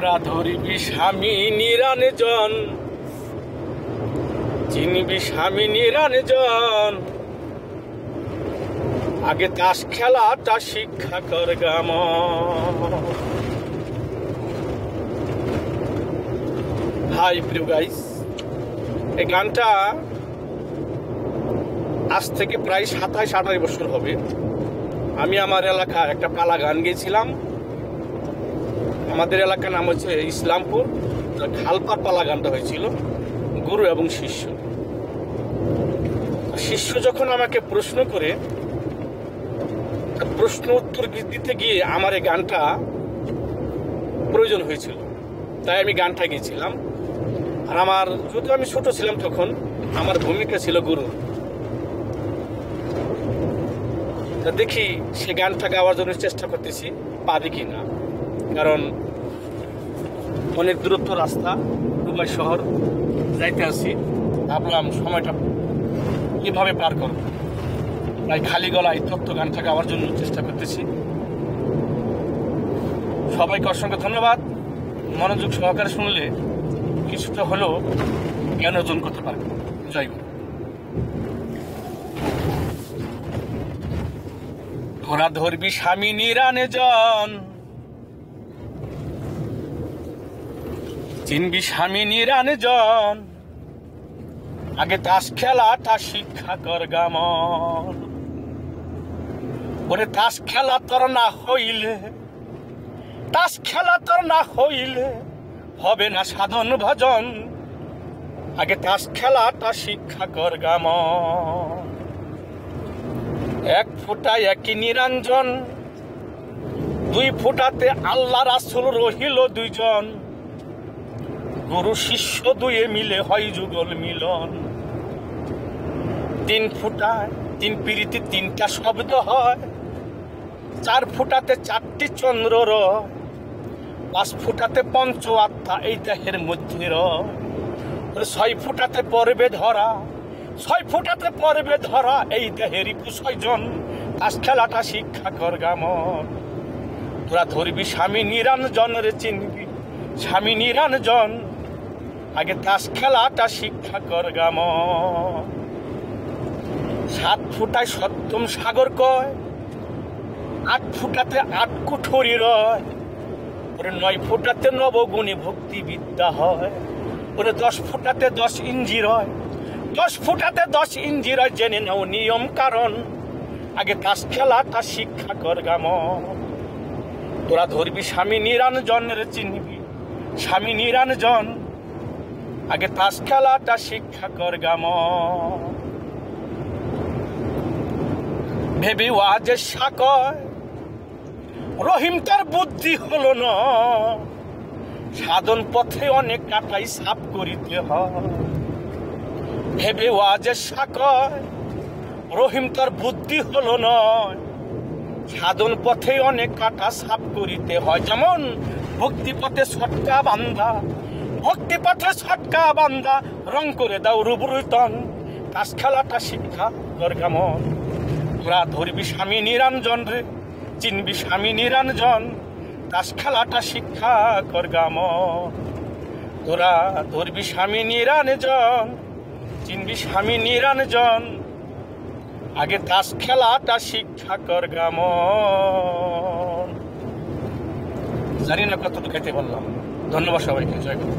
তোরা ধরিবি স্বামী নিরঞ্জন, চিনবি স্বামী নিরঞ্জন, আগে তাস খেলাটা শিক্ষা কর গাম। হাই প্রিয় গাইস, এই গানটা আজ থেকে প্রায় 27-28 বছর হবে। আমি আমার এলাকায় একটা পালা গান গেয়েছিলাম। আমাদের এলাকার নাম হচ্ছে ইসলামপুর। খালপার পালা গানটা হয়েছিল গুরু এবং শিষ্য। শিষ্য যখন আমাকে প্রশ্ন করে, প্রশ্ন উত্তর দিতে গিয়ে আমার এই গানটা প্রয়োজন হয়েছিল, তাই আমি গানটা গেয়েছিলাম। আর আমার, যদিও আমি ছোট ছিলাম তখন, আমার ভূমিকা ছিল গুরু। দেখি সে গানটা গাওয়ার জন্য চেষ্টা করতেছি, পারি কি না। কারণ অনেক দূরত্ব রাস্তা, দুবাই শহর যাইতে আসি, ভাবলাম সময়টা কিভাবে পার করব, তাই খালি গলায় তত্ত্ব গানটা গাওয়ার জন্য চেষ্টা করতেছি। সবাইকে অসংখ্য ধন্যবাদ। মনোযোগ সহকারে শুনলে কিছুটা হলেও জ্ঞান অর্জন করতে পারবে। জয় গুরু। তোরা ধরবি স্বামী নিরঞ্জন, চিনবি স্বামী নিরঞ্জন, আগে তাস খেলাটা শিক্ষা কর গামন। ওরে তাস খেলা তোর না হইলে, তাস খেলা তোর না হইলে হবে না সাধন ভজন, আগে তাস খেলাটা শিক্ষা কর গামন। এক ফোঁটায় একই নিরঞ্জন, দুই ফোঁটাতে আল্লাহ রাসূল রহিল দুইজন, গুরু শিষ্য দুয়ে মিলে হয় যুগল মিলন। তিন ফোঁটায় তিন পিরিতি তিনটা শব্দ হয়, চার ফোঁটাতে চারটি চন্দ্র রয়, পাঁচ ফোঁটাতে পঞ্চ আত্মা এই দেহের মধ্যে রয়, ছয় ফোঁটাতে পর্বে ধরা, ছয় ফোঁটাতে পর্বে ধরা এই দেহেরই ছয়জন, তাস খেলাটা শিক্ষা কর গামন। তোরা ধরবি স্বামী নিরঞ্জন রে, চিনবি স্বামী নিরঞ্জন, আগে তাস খেলাটা শিক্ষা কর গামন। সাত ফোঁটায় সপ্তম সাগর কয়, আট ফোঁটাতে আট কুঠরি রয়, ওরে নয় ফোঁটাতে নবগুণী ভক্তি বিদ্যা হয়, ওরে 10 ফোঁটাতে 10 ইঞ্জি রয়, 10 ফোঁটাতে 10 ইঞ্জি রয়। জেনে নাও নিয়ম কারণ, আগে তাস খেলাটা শিক্ষা কর গামন। তোরা ধরবি স্বামী নিরঞ্জন রে, চিনবি স্বামী নিরঞ্জন, আগে তাস খেলাটা শিক্ষা কর গামন। ভেবি ওয়াজে সাকয়, রহিম তার বুদ্ধি হলো না, সাধন পথে অনেক কাটাই সাপ করিতে হয়। ভেবে ওয়াজে সাকয়, রহিম তার বুদ্ধি হলো নয়, সাধন পথে অনেক কাটা সাপ করিতে হয়। যেমন ভক্তি পথে ছটকা বান্ধা, ভক্তি পথে ছটকা বান্ধা, রং করে দাও রূপরতন, তাস খেলাটা শিক্ষা কর গামন। তোরা ধরবি স্বামী নিরঞ্জন রে, চিনবি স্বামী নিরঞ্জন, তাস খেলাটা শিক্ষা কর গামন। তোরা ধরবি স্বামী নিরঞ্জন, চিনবি স্বামী নিরঞ্জন, আগে তাস খেলাটা শিক্ষা কর গামন। জানি না কতটুকু খেতে বললাম। ধন্যবাদ সবাইকে। জয় গুরু।